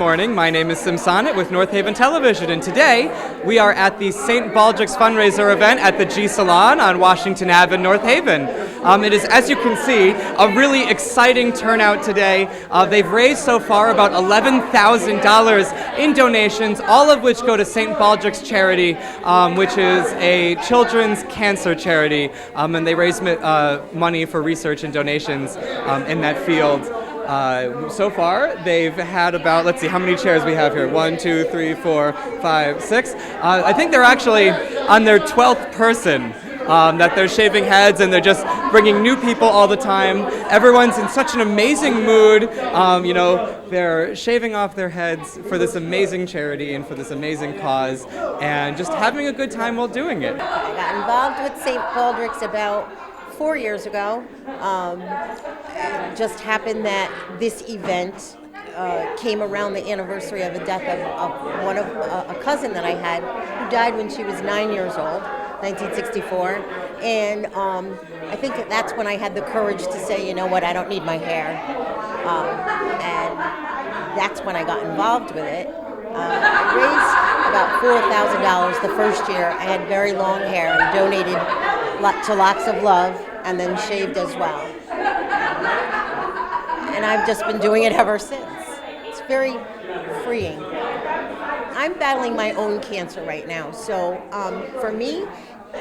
morning. My name is Sim Sonnet with North Haven Television, and today we are at the St. Baldricks fundraiser event at the G-Salon on Washington Ave in North Haven. It is, as you can see, a really exciting turnout today. They've raised so far about $11,000 in donations, all of which go to St. Baldricks Charity, which is a children's cancer charity, and they raise money for research and donations in that field. So far, they've had about, let's see, how many chairs we have here? 1, 2, 3, 4, 5, 6. I think they're actually on their 12th person that they're shaving heads, and they're just bringing new people all the time. Everyone's in such an amazing mood. They're shaving off their heads for this amazing charity and for this amazing cause, and just having a good time while doing it. I got involved with St. Baldricks about 4 years ago. It just happened that this event came around the anniversary of the death of a cousin that I had who died when she was 9 years old, 1964. And I think that's when I had the courage to say, you know what, I don't need my hair. And that's when I got involved with it. I raised about $4,000 the first year. I had very long hair and donated to Locks of Love, and then shaved as well. And I've just been doing it ever since. It's very freeing. I'm battling my own cancer right now, so for me,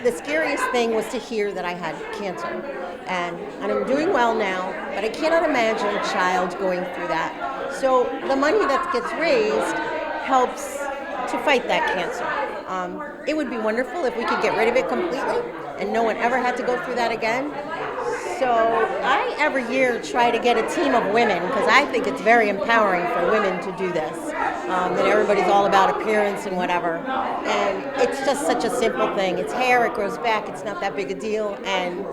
the scariest thing was to hear that I had cancer. And I'm doing well now, but I cannot imagine a child going through that. So the money that gets raised helps to fight that cancer. It would be wonderful if we could get rid of it completely and no one ever had to go through that again. So I every year try to get a team of women, because I think it's very empowering for women to do this. That everybody's all about appearance and whatever. And it's just such a simple thing. It's hair, it grows back, it's not that big a deal, and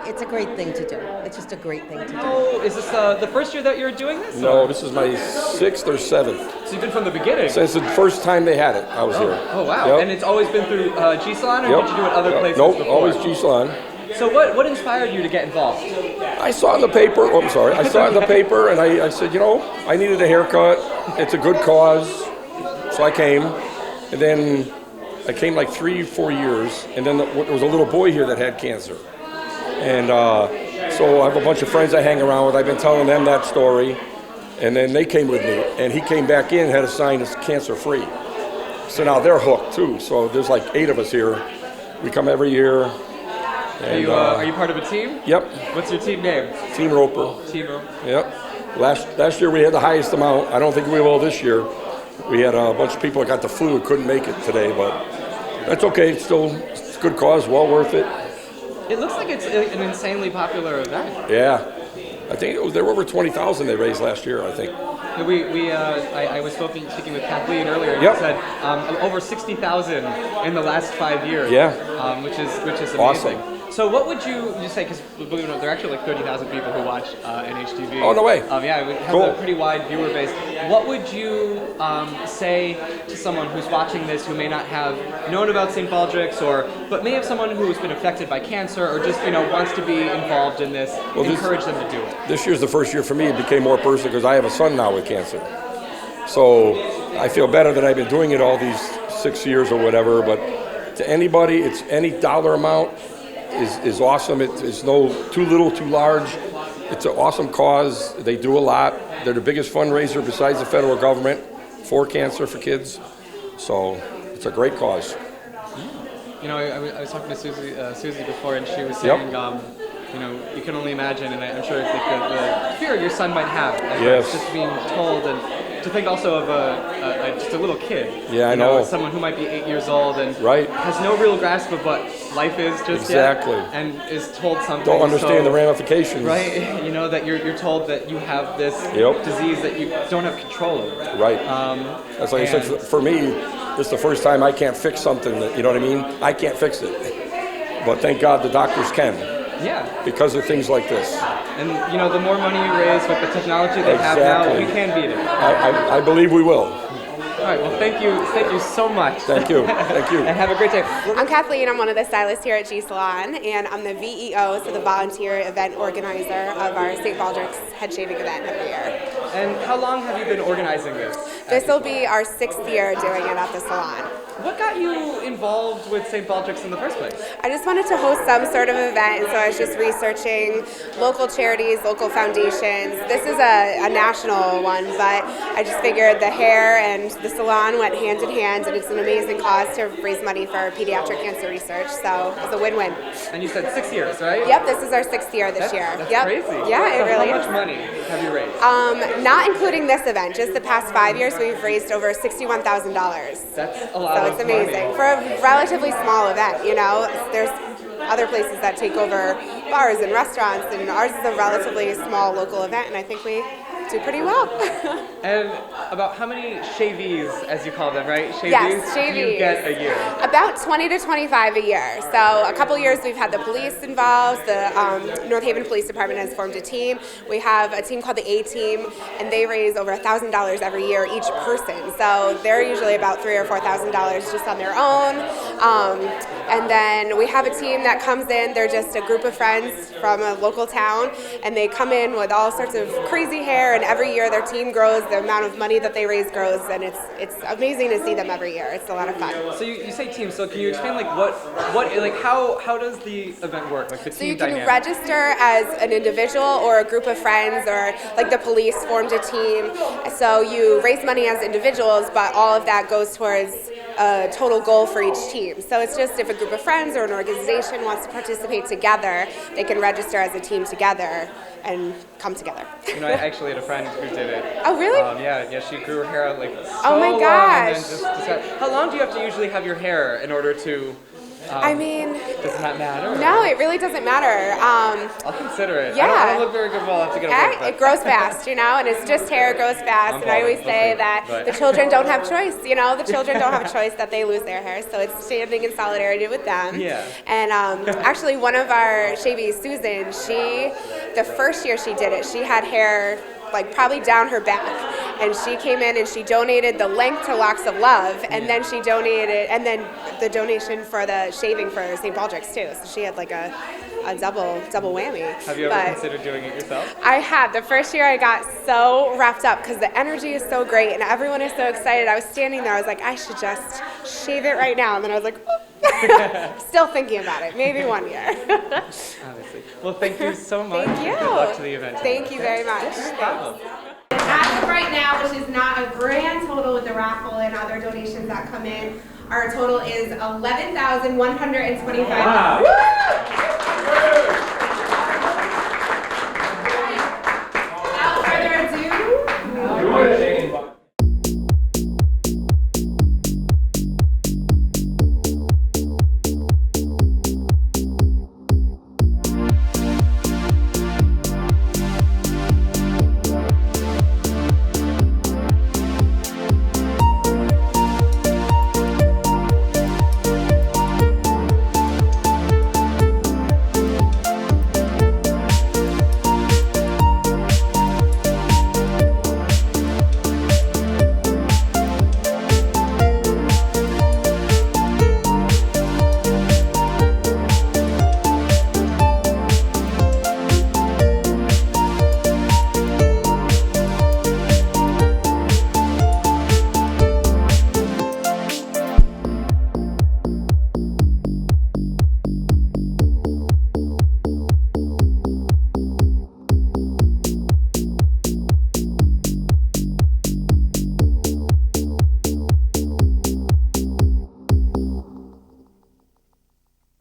it's a great thing to do. It's just a great thing to do. Oh, is this the first year that you're doing this? No, this is my 6th or 7th. So you've been from the beginning? Since the first time they had it, I was here. Oh, wow. Yep. And it's always been through G-Salon, or did you do it other places Nope, before? always G-Salon. So what inspired you to get involved? I saw in the paper, I saw it in the paper, and I said, I needed a haircut. It's a good cause. So I came, and then I came like 3-4 years, and then there was a little boy here that had cancer. And so I have a bunch of friends I hang around with. I've been telling them that story, and then they came with me, and he came back in and had a sign that's cancer-free. So now they're hooked too. So there's like 8 of us here. We come every year. And, are you part of a team? Yep. What's your team name? Team Roper. Team Roper. Yep. Last year we had the highest amount. I don't think we will this year. We had a bunch of people that got the flu who couldn't make it today, but that's okay. It's a good cause, well worth it. It looks like it's an insanely popular event. Yeah. I think there were over 20,000 they raised last year, I think. I was speaking with Kathleen earlier, and Yep. she said over 60,000 in the last 5 years. Yeah. Which is amazing. Awesome. So what would you say, because believe it or not, there are actually like 30,000 people who watch NHTV. Oh, no way. Yeah, we have Cool. a pretty wide viewer base. What would you say to someone who's watching this who may not have known about St. Baldricks, but may have someone who has been affected by cancer, or just wants to be involved in this, encourage them to do it? This year's the first year for me it became more personal because I have a son now with cancer. So I feel better that I've been doing it all these 6 years or whatever, but to anybody, it's any dollar amount is awesome. It's no too little, too large. It's an awesome cause. They do a lot. They're the biggest fundraiser besides the federal government for cancer for kids. So it's a great cause. I was talking to Susie before, and she was saying, you can only imagine, and I'm sure it's like the fear your son might have. Yes. Just being told, and to think also of just a little kid. Yeah, I know. Someone who might be 8 years old and right. has no real grasp of what life is just exactly. yet, and is told something. Don't understand the ramifications. Right. That you're told that you have this disease that you don't have control over. Right. That's like I said, for me, this is the first time I can't fix something that, you know what I mean? I can't fix it. But thank God the doctors can. Yeah. Because of things like this. And, the more money you raise with the technology they have now, we can beat it. I believe we will. All right, well, thank you so much. Thank you. Thank you. And have a great day. I'm Kathleen. I'm one of the stylists here at G-Salon, and I'm the VEO, so the volunteer event organizer of our St. Baldricks head shaving event every year. And how long have you been organizing this? This will be our 6th year doing it at the salon. What got you involved with St. Baldricks in the first place? I just wanted to host some sort of event, and so I was just researching local charities, local foundations. This is a national one, but I just figured the hair and the salon went hand in hand, and it's an amazing cause to raise money for pediatric cancer research, so it's a win-win. And you said 6 years, right? Yep, this is our 6th year this year. That's yep. crazy. Yeah, it So really how is. much money have you raised? Not including this event, just the past 5 years, we've raised over $61,000. That's a lot So of it's amazing money. for a relatively small event. You know, there's other places that take over bars and restaurants, and ours is a relatively small local event, and I think we do pretty well. And about how many shavies, as you call them, right? Shavies, Yes, do you shavies. get a year? About 20 to 25 a year. So a couple years we've had the police involved. The North Haven Police Department has formed a team. We have a team called the A-Team, and they raise over $1,000 every year each person. So they're usually about $3,000 or $4,000 just on their own. And then we have a team that comes in. They're just a group of friends from a local town, and they come in with all sorts of crazy hair. And every year their team grows. The amount of money that they raise grows, and it's amazing to see them every year. It's a lot of fun. So you say team. So can you explain like how does the event work? Like the So team you can dynamic? register as an individual or a group of friends, or like the police formed a team. So you raise money as individuals, but all of that goes towards a total goal for each team. So it's just if a group of friends or an organization wants to participate together, they can register as a team together and come together. You know, I actually had a friend who did it. Oh, really? Yeah, she grew her hair out like so Oh my long, gosh. and then just how long do you have to usually have your hair in order to? I mean, Does it not matter? no, it really doesn't matter. I'll consider it. Yeah. I don't look very good. Well, I have to get a wig, It grows fast, you know, and it's just hair, it grows fast. And I always say that the children don't have choice, you know, the children don't have a choice that they lose their hair. So it's standing in solidarity with them. Yeah. And actually, one of our shavies, Susan, the first year she did it, she had hair like probably down her back, and she came in and she donated the length to Locks of Love, and then she donated, and then the donation for the shaving for St. Baldricks too. So she had like a double whammy. Have you ever considered doing it yourself? I have. The first year I got so wrapped up because the energy is so great and everyone is so excited. I was standing there, I was like, I should just shave it right now, and then I was like, still thinking about it. Maybe one year. Obviously. Well, thank you so much. Thank you. Good luck to the event. Thank you very much. No problem. As of right now, which is not a grand total with the raffle and other donations that come in, our total is $11,125. Wow. Without further ado,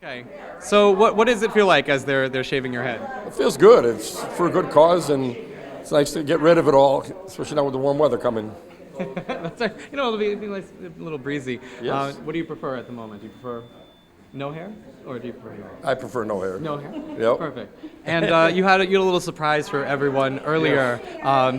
Okay. So what does it feel like as they're shaving your head? It feels good. It's for a good cause, and it's nice to get rid of it all, especially now with the warm weather coming. That's right. You know, it'll be nice, a little breezy. Yes. What do you prefer at the moment? Do you prefer no hair, or do you prefer hair? I prefer no hair. No hair. Yep. Perfect. And you had a little surprise for everyone earlier.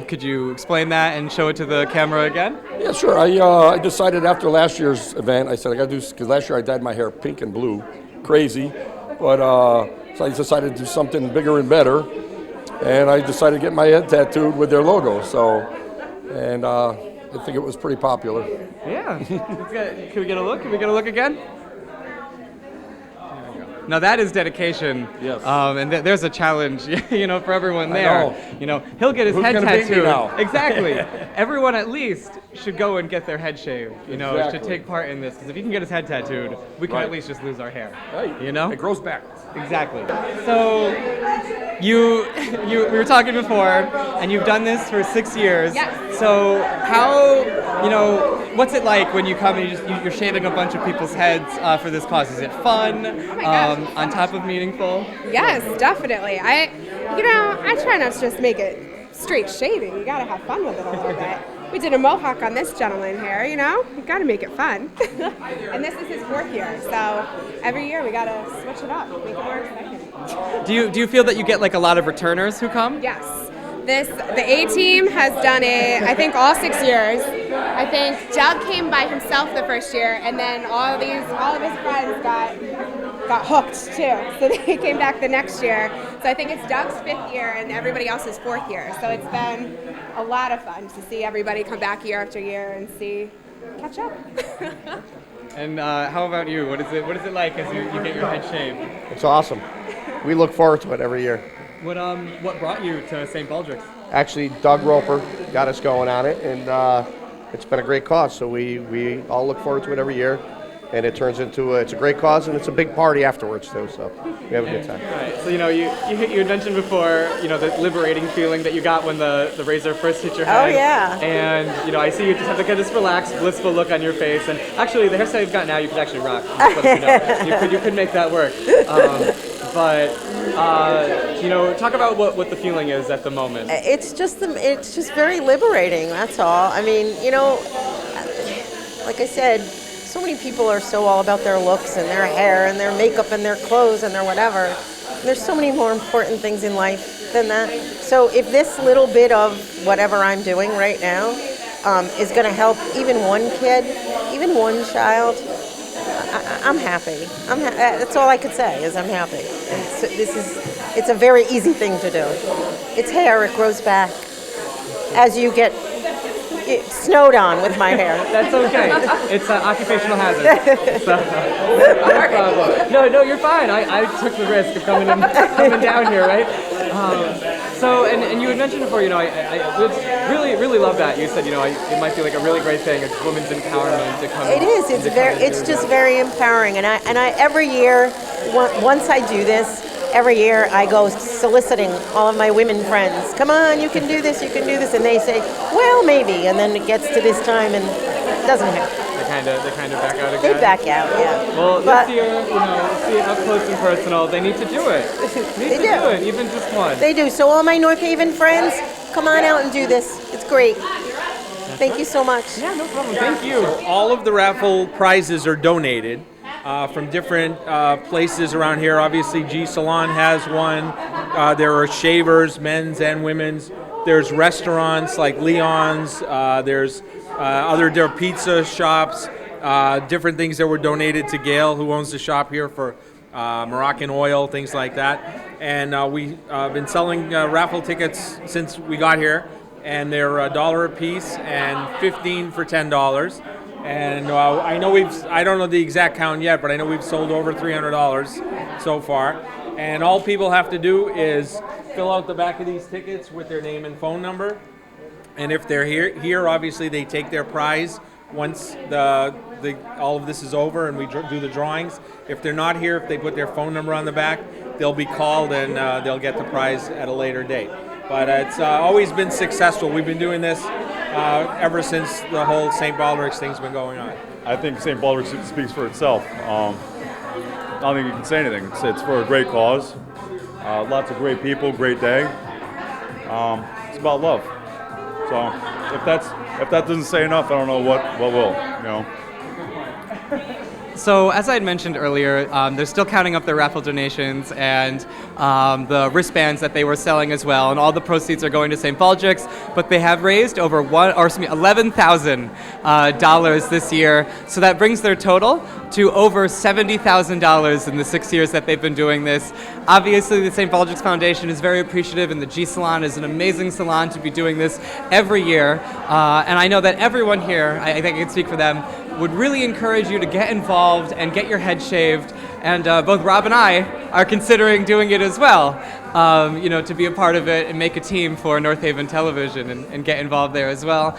Could you explain that and show it to the camera again? Yeah, sure. I decided after last year's event, I said I got to do, because last year I dyed my hair pink and blue, crazy, but so I decided to do something bigger and better, and I decided to get my head tattooed with their logo. So, and I think it was pretty popular. Yeah. Can we get a look? Can we get a look again? Now that is dedication. Yes. And there's a challenge, for everyone there. He'll get his Who's head gonna beat me tattooed. now? Exactly. Everyone at least should go and get their head shaved. Should Exactly. take part in this, because if he can get his head tattooed, we can at least just lose our hair. Right. It grows back. Exactly. So we were talking before, and you've done this for 6 years. Yes. So how, what's it like when you come and you're shaving a bunch of people's heads for this cause? Is it fun? Oh my gosh. On top of meaningful? Yes, definitely. I try not to just make it straight shaving. You gotta have fun with it a little bit. We did a mohawk on this gentleman here, you gotta make it fun. And this is his 4th year, so every year we gotta switch it up, make it more exciting. Do you feel that you get like a lot of returners who come? Yes. The A team has done it, I think, all 6 years. I think Doug came by himself the first year, and then all of his friends got hooked too. So they came back the next year. So I think it's Doug's 5th year and everybody else's 4th year. So it's been a lot of fun to see everybody come back year after year and catch up. And how about you? What is it like as you get your head shaved? It's awesome. We look forward to it every year. What brought you to St. Baldricks? Actually, Doug Roper got us going on it, and it's been a great cause. So we all look forward to it every year, and it turns into it's a great cause, and it's a big party afterwards too. So we have a good time. Right. So you had mentioned before, the liberating feeling that you got when the razor first hit your head. Oh, yeah. And I see you just have like this relaxed, blissful look on your face. And actually, the hairstyle you've got now, you could actually rock. You could make that work. But talk about what the feeling is at the moment. It's just very liberating. That's all. I mean, like I said, so many people are so all about their looks and their hair and their makeup and their clothes and their whatever. And there's so many more important things in life than that. So if this little bit of whatever I'm doing right now is going to help even one kid, even one child, I'm happy. That's all I could say is I'm happy. And it's a very easy thing to do. It's hair. It grows back as you get snowed on with my hair. That's okay. It's an occupational hazard. So, no problem. No, you're fine. I took the risk of coming down here, right? And you had mentioned before, I really love that. You said, it might be like a really great thing. It's women's empowerment to come. It is. It's just very empowering. And I every year, once I do this, every year I go soliciting all of my women friends. Come on, you can do this, and they say, well, maybe. And then it gets to this time and it doesn't happen. They kind of back out again. They back out, yeah. Well, this year, see it up close and personal. They need to do it. They do it, even just one. They do. So all my North Haven friends, come on out and do this. It's great. Thank you so much. Yeah, no problem. Thank you. All of the raffle prizes are donated from different places around here. Obviously, G-Salon has one. There are shavers, men's and women's. There's restaurants like Leon's. There's there are pizza shops, different things that were donated to Gail, who owns the shop here, for Moroccan oil, things like that. And we've been selling raffle tickets since we got here, and they're $1 a piece and 15 for $10. And I don't know the exact count yet, but I know we've sold over $300 so far. And all people have to do is fill out the back of these tickets with their name and phone number. And if they're here, obviously they take their prize once all of this is over and we do the drawings. If they're not here, if they put their phone number on the back, they'll be called and they'll get the prize at a later date. But it's always been successful. We've been doing this ever since the whole St. Baldricks thing's been going on. I think St. Baldricks speaks for itself. I don't think you can say anything. It's for a great cause. Lots of great people, great day. It's about love. So if that doesn't say enough, I don't know what will. So as I had mentioned earlier, they're still counting up their raffle donations and the wristbands that they were selling as well, and all the proceeds are going to St. Baldricks. But they have raised over $11,000 this year, so that brings their total to over $70,000 in the 6 years that they've been doing this. Obviously, the St. Baldricks Foundation is very appreciative, and the G-Salon is an amazing salon to be doing this every year. And I know that everyone here, I think I can speak for them, would really encourage you to get involved and get your head shaved. And both Rob and I are considering doing it as well, to be a part of it and make a team for North Haven Television and get involved there as well.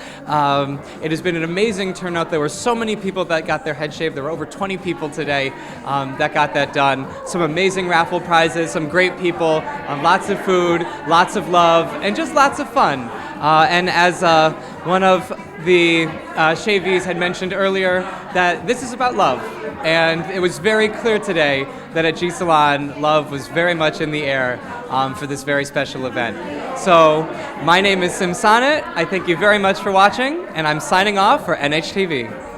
It has been an amazing turnout. There were so many people that got their head shaved. There were over 20 people today that got that done. Some amazing raffle prizes, some great people, lots of food, lots of love, and just lots of fun. And as one of the shavees had mentioned earlier, that this is about love. And it was very clear today that at G-Salon, love was very much in the air for this very special event. So my name is Sim Sonnet. I thank you very much for watching, and I'm signing off for NHTV.